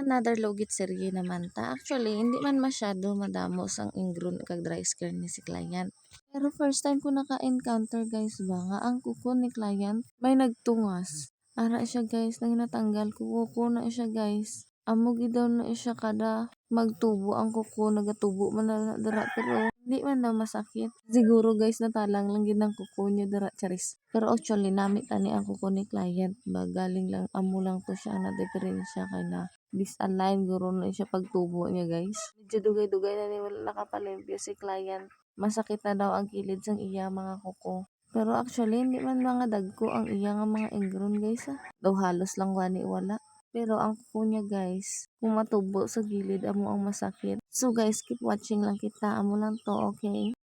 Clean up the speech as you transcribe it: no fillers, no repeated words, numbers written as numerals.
another lugit serye naman ta. Actually, hindi man masyado madamo sang ingron kag dry skin ni si client. Pero first time ko naka-encounter guys ba nga ang kuko ni client may nagtungas. Ara siya guys, nang natanggal kuko na siya guys. Amo gid daw na siya kada magtubo ang kuko, nagatubo man na dira pero hindi man daw masakit. Siguro guys natalang lang gid ang kuko niya dira charis. Pero actually nami tani ang kuko ni client ba galing lang amo lang to siya na diferensya kay na disalign guro na siya pagtubo niya guys. Medyo dugay-dugay na ni wala nakapalimpyo si client. Masakit na daw ang kilid sang iya mga kuko. Pero actually hindi man mga dagko ang iya nga mga ingron guys Daw halos lang wani wala. Pero ang kuko niya guys, kung matubo sa gilid amo ang masakit. So guys, keep watching lang kita. Amo lang to, okay?